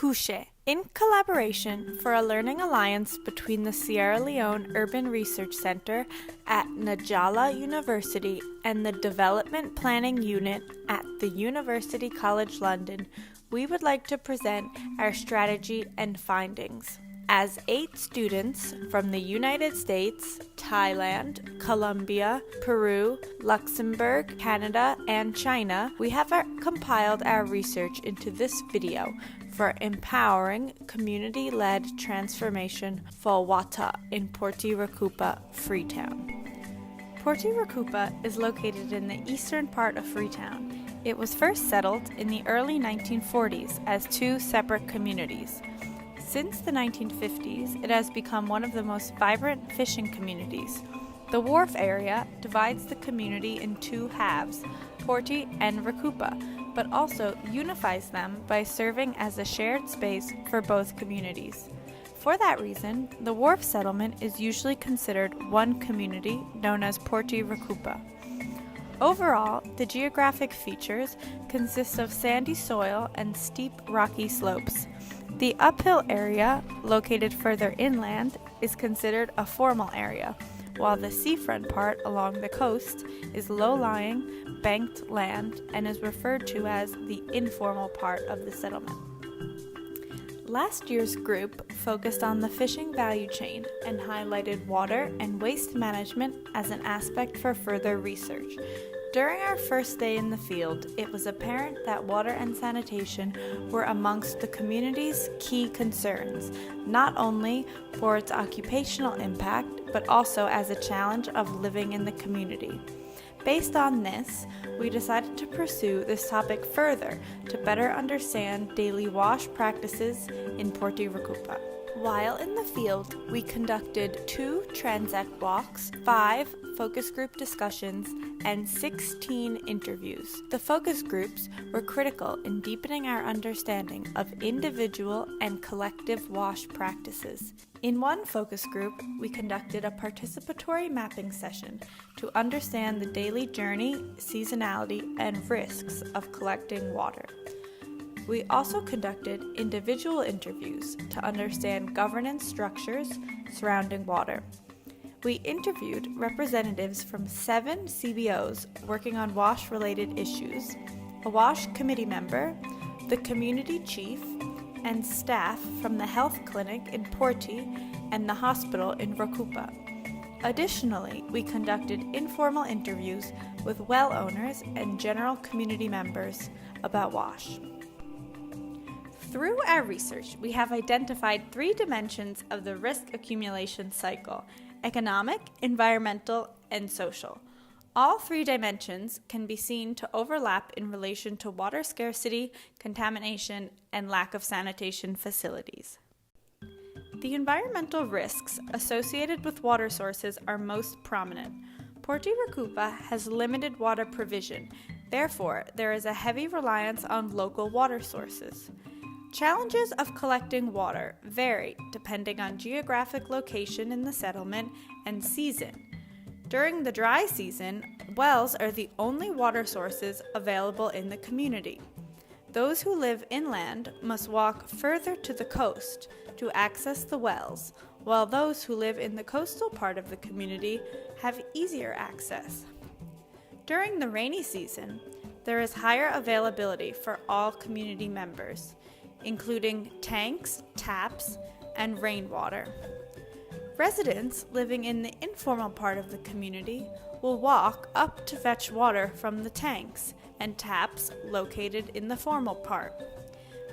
Couche, in collaboration for a learning alliance between the Sierra Leone Urban Research Center at Njala University and the Development Planning Unit at the University College London, we would like to present our strategy and findings. As 8 students from the United States, Thailand, Colombia, Peru, Luxembourg, Canada, and China, we have compiled our research into this video for empowering community-led transformation for wata in Portee-Rokupa, Freetown. Portee-Rokupa is located in the eastern part of Freetown. It was first settled in the early 1940s as 2 separate communities. Since the 1950s, it has become one of the most vibrant fishing communities. The wharf area divides the community in 2 halves, Portee and Rokupa, but also unifies them by serving as a shared space for both communities. For that reason, the wharf settlement is usually considered one community known as Portee-Rokupa. Overall, the geographic features consist of sandy soil and steep rocky slopes. The uphill area, located further inland, is considered a formal area, while the seafront part along the coast is low-lying, banked land and is referred to as the informal part of the settlement. Last year's group focused on the fishing value chain and highlighted water and waste management as an aspect for further research. During our first day in the field, it was apparent that water and sanitation were amongst the community's key concerns, not only for its occupational impact, but also as a challenge of living in the community. Based on this, we decided to pursue this topic further to better understand daily wash practices in Portee-Rokupa. While in the field, we conducted 2 transect walks, 5 focus group discussions, and 16 interviews. The focus groups were critical in deepening our understanding of individual and collective wash practices. In one focus group, we conducted a participatory mapping session to understand the daily journey, seasonality, and risks of collecting water. We also conducted individual interviews to understand governance structures surrounding water. We interviewed representatives from 7 CBOs working on WASH-related issues, a WASH committee member, the community chief, and staff from the health clinic in Portee and the hospital in Rokupa. Additionally, we conducted informal interviews with well owners and general community members about WASH. Through our research, we have identified 3 dimensions of the risk accumulation cycle: economic, environmental, and social. All 3 dimensions can be seen to overlap in relation to water scarcity, contamination, and lack of sanitation facilities. The environmental risks associated with water sources are most prominent. Portee-Rokupa has limited water provision, therefore there is a heavy reliance on local water sources. Challenges of collecting water vary depending on geographic location in the settlement and season. During the dry season, wells are the only water sources available in the community. Those who live inland must walk further to the coast to access the wells, while those who live in the coastal part of the community have easier access. During the rainy season, there is higher availability for all community members, including tanks, taps, and rainwater. Residents living in the informal part of the community will walk up to fetch water from the tanks and taps located in the formal part.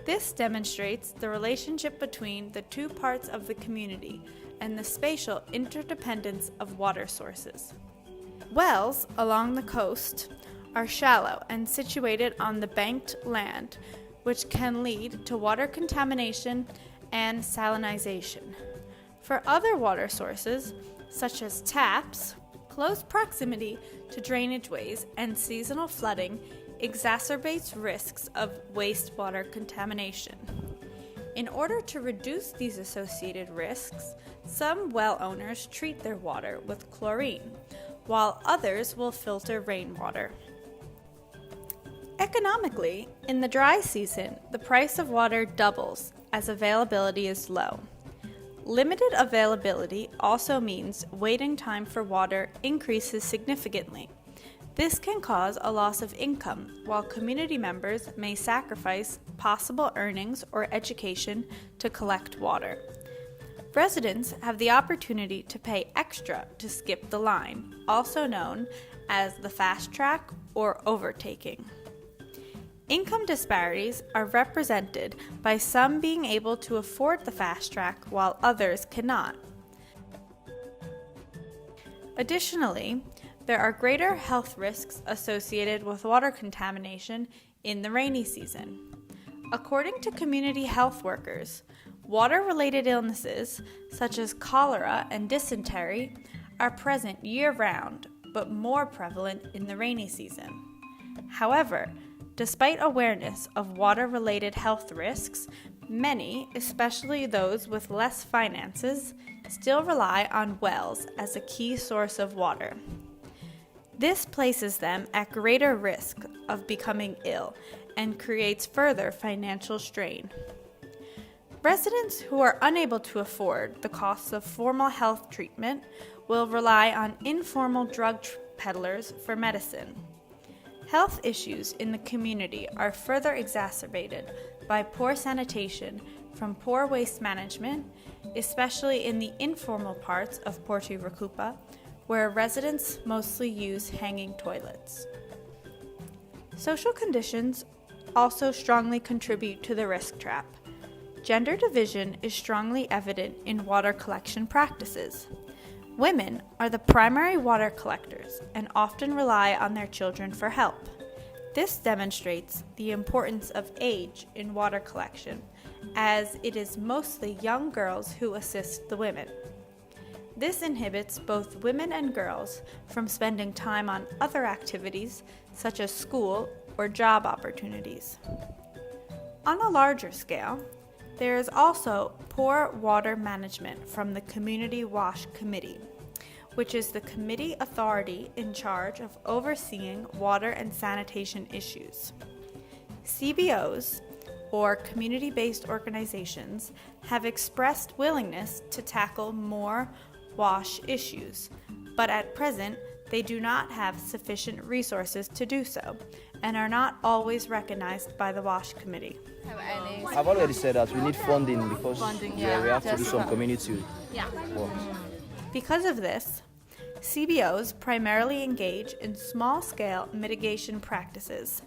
This demonstrates the relationship between the 2 parts of the community and the spatial interdependence of water sources. Wells along the coast are shallow and situated on the banked land, which can lead to water contamination and salinization. For other water sources, such as taps, close proximity to drainage ways and seasonal flooding exacerbates risks of wastewater contamination. In order to reduce these associated risks, some well owners treat their water with chlorine, while others will filter rainwater. Economically, in the dry season, the price of water doubles as availability is low. Limited availability also means waiting time for water increases significantly. This can cause a loss of income, while community members may sacrifice possible earnings or education to collect water. Residents have the opportunity to pay extra to skip the line, also known as the fast track or overtaking. Income disparities are represented by some being able to afford the fast track while others cannot. Additionally, there are greater health risks associated with water contamination in the rainy season. According to community health workers, water-related illnesses such as cholera and dysentery are present year-round, but more prevalent in the rainy season. However, despite awareness of water-related health risks, many, especially those with less finances, still rely on wells as a key source of water. This places them at greater risk of becoming ill and creates further financial strain. Residents who are unable to afford the costs of formal health treatment will rely on informal drug peddlers for medicine. Health issues in the community are further exacerbated by poor sanitation from poor waste management, especially in the informal parts of Portee-Rokupa, where residents mostly use hanging toilets. Social conditions also strongly contribute to the risk trap. Gender division is strongly evident in water collection practices. Women are the primary water collectors and often rely on their children for help. This demonstrates the importance of age in water collection, as it is mostly young girls who assist the women. This inhibits both women and girls from spending time on other activities such as school or job opportunities. On a larger scale, there is also poor water management from the Community Wash Committee, which is the committee authority in charge of overseeing water and sanitation issues. CBOs, or community-based organizations, have expressed willingness to tackle more wash issues, but at present they do not have sufficient resources to do so and are not always recognized by the Wash Committee. I've already said that we need funding because we have to do some community work. Because of this, CBOs primarily engage in small-scale mitigation practices,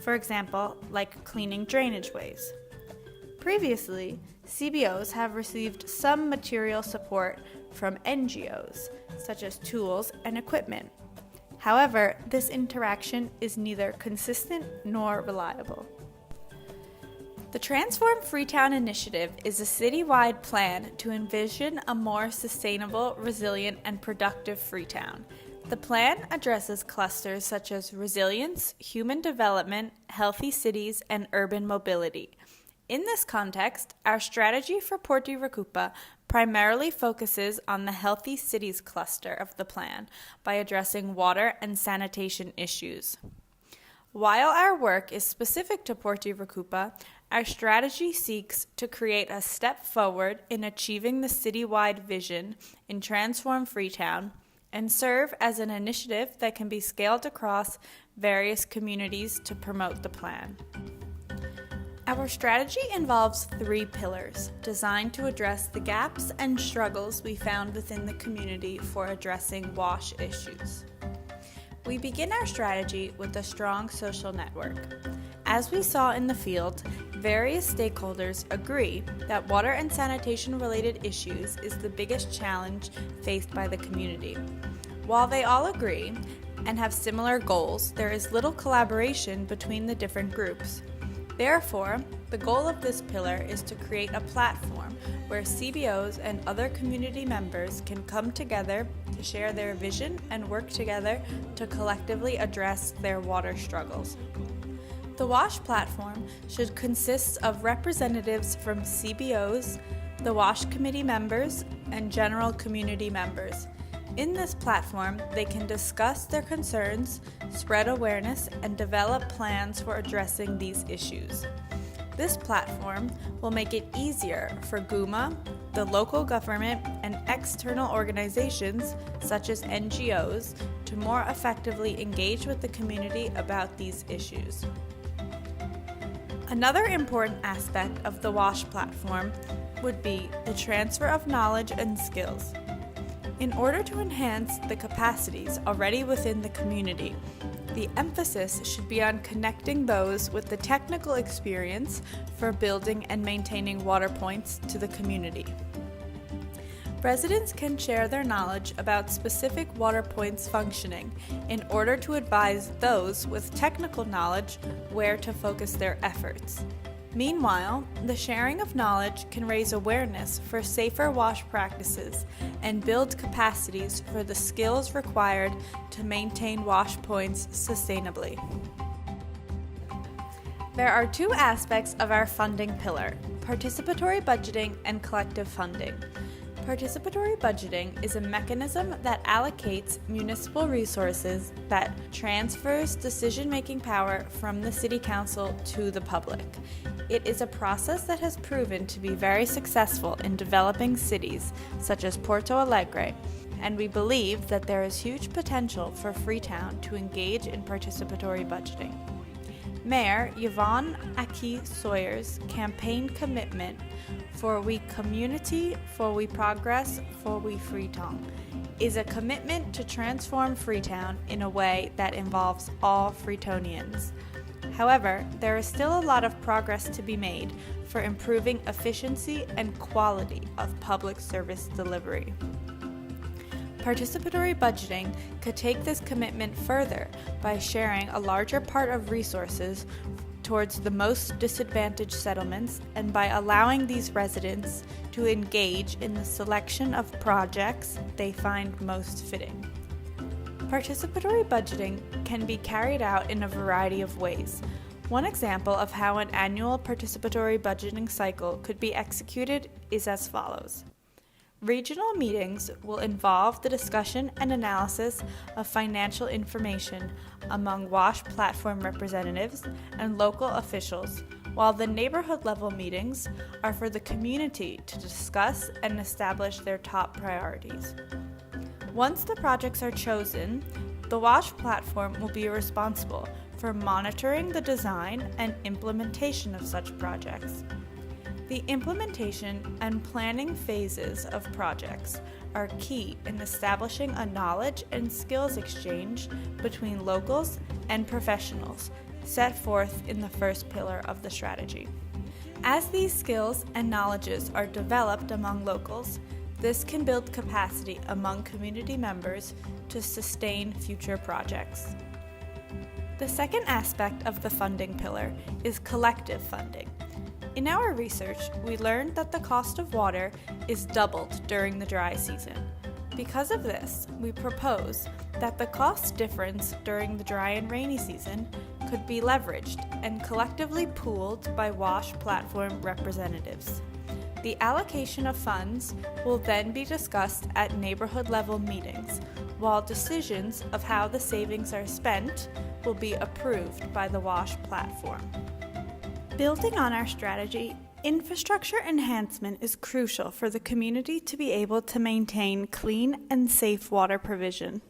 for example, like cleaning drainage ways. Previously, CBOs have received some material support from NGOs, such as tools and equipment. However, this interaction is neither consistent nor reliable. The Transform Freetown initiative is a citywide plan to envision a more sustainable, resilient, and productive Freetown. The plan addresses clusters such as resilience, human development, healthy cities, and urban mobility. In this context, our strategy for Portee-Rokupa primarily focuses on the healthy cities cluster of the plan by addressing water and sanitation issues. While our work is specific to Portee-Rokupa, our strategy seeks to create a step forward in achieving the citywide vision in Transform Freetown and serve as an initiative that can be scaled across various communities to promote the plan. Our strategy involves 3 pillars designed to address the gaps and struggles we found within the community for addressing wash issues. We begin our strategy with a strong social network. As we saw in the field, various stakeholders agree that water and sanitation-related issues is the biggest challenge faced by the community. While they all agree and have similar goals, there is little collaboration between the different groups. Therefore, the goal of this pillar is to create a platform where CBOs and other community members can come together to share their vision and work together to collectively address their water struggles. The WASH platform should consist of representatives from CBOs, the WASH committee members, and general community members. In this platform, they can discuss their concerns, spread awareness, and develop plans for addressing these issues. This platform will make it easier for GUMA, the local government, and external organizations, such as NGOs, to more effectively engage with the community about these issues. Another important aspect of the WASH platform would be the transfer of knowledge and skills. In order to enhance the capacities already within the community, the emphasis should be on connecting those with the technical experience for building and maintaining water points to the community. Residents can share their knowledge about specific water points functioning in order to advise those with technical knowledge where to focus their efforts. Meanwhile, the sharing of knowledge can raise awareness for safer WASH practices and build capacities for the skills required to maintain WASH points sustainably. There are two aspects of our funding pillar: participatory budgeting and collective funding. Participatory budgeting is a mechanism that allocates municipal resources that transfers decision-making power from the City Council to the public. It is a process that has proven to be very successful in developing cities such as Porto Alegre, and we believe that there is huge potential for Freetown to engage in participatory budgeting. Mayor Yvonne Aki Sawyer's campaign commitment for We Community, for We Progress, for We Freetown is a commitment to transform Freetown in a way that involves all Freetonians. However, there is still a lot of progress to be made for improving efficiency and quality of public service delivery. Participatory budgeting could take this commitment further by sharing a larger part of resources towards the most disadvantaged settlements and by allowing these residents to engage in the selection of projects they find most fitting. Participatory budgeting can be carried out in a variety of ways. One example of how an annual participatory budgeting cycle could be executed is as follows. Regional meetings will involve the discussion and analysis of financial information among WASH platform representatives and local officials, while the neighborhood-level meetings are for the community to discuss and establish their top priorities. Once the projects are chosen, the WASH platform will be responsible for monitoring the design and implementation of such projects. The implementation and planning phases of projects are key in establishing a knowledge and skills exchange between locals and professionals set forth in the first pillar of the strategy. As these skills and knowledges are developed among locals, this can build capacity among community members to sustain future projects. The second aspect of the funding pillar is collective funding. In our research, we learned that the cost of water is doubled during the dry season. Because of this, we propose that the cost difference during the dry and rainy season could be leveraged and collectively pooled by WASH platform representatives. The allocation of funds will then be discussed at neighborhood-level meetings, while decisions of how the savings are spent will be approved by the WASH platform. Building on our strategy, infrastructure enhancement is crucial for the community to be able to maintain clean and safe water provision.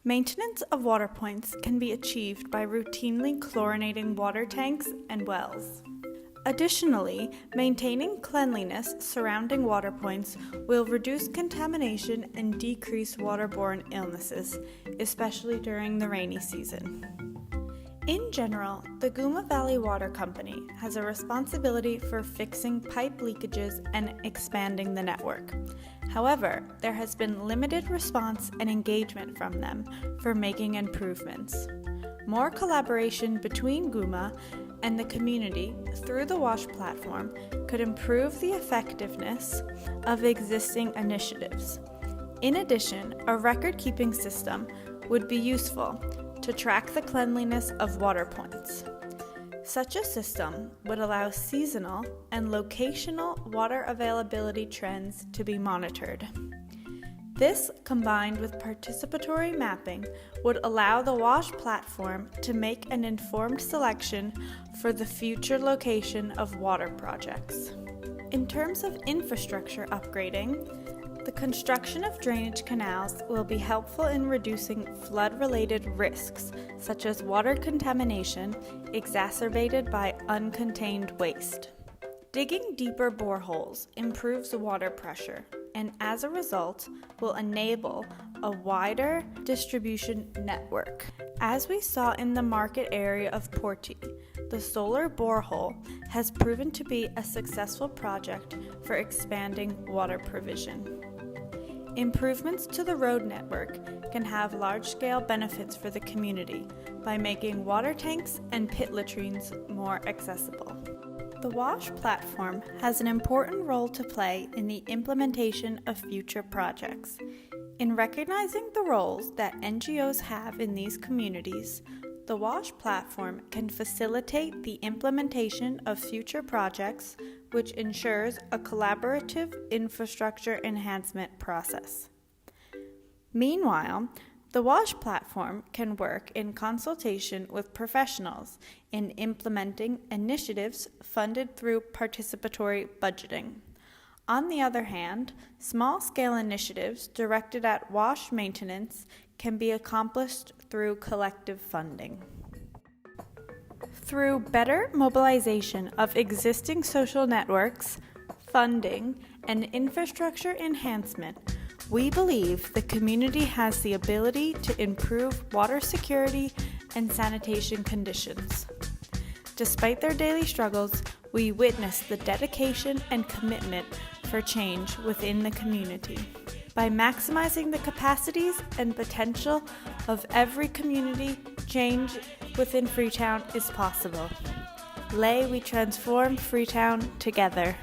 Maintenance of water points can be achieved by routinely chlorinating water tanks and wells. Additionally, maintaining cleanliness surrounding water points will reduce contamination and decrease waterborne illnesses, especially during the rainy season. In general, the Guma Valley Water Company has a responsibility for fixing pipe leakages and expanding the network. However, there has been limited response and engagement from them for making improvements. More collaboration between Guma and the community through the WASH platform could improve the effectiveness of existing initiatives. In addition, a record-keeping system would be useful to track the cleanliness of water points. Such a system would allow seasonal and locational water availability trends to be monitored. This, combined with participatory mapping, would allow the WASH platform to make an informed selection for the future location of water projects. In terms of infrastructure upgrading, the construction of drainage canals will be helpful in reducing flood-related risks, such as water contamination exacerbated by uncontained waste. Digging deeper boreholes improves water pressure, and as a result will enable a wider distribution network. As we saw in the market area of Portee, the solar borehole has proven to be a successful project for expanding water provision. Improvements to the road network can have large-scale benefits for the community by making water tanks and pit latrines more accessible. The WASH platform has an important role to play in the implementation of future projects. In recognizing the roles that NGOs have in these communities, the WASH platform can facilitate the implementation of future projects, which ensures a collaborative infrastructure enhancement process. Meanwhile, the WASH platform can work in consultation with professionals in implementing initiatives funded through participatory budgeting. On the other hand, small-scale initiatives directed at WASH maintenance can be accomplished through collective funding. Through better mobilization of existing social networks, funding, and infrastructure enhancement, we believe the community has the ability to improve water security and sanitation conditions. Despite their daily struggles, we witness the dedication and commitment for change within the community. By maximizing the capacities and potential of every community, change within Freetown is possible. We transform Freetown together.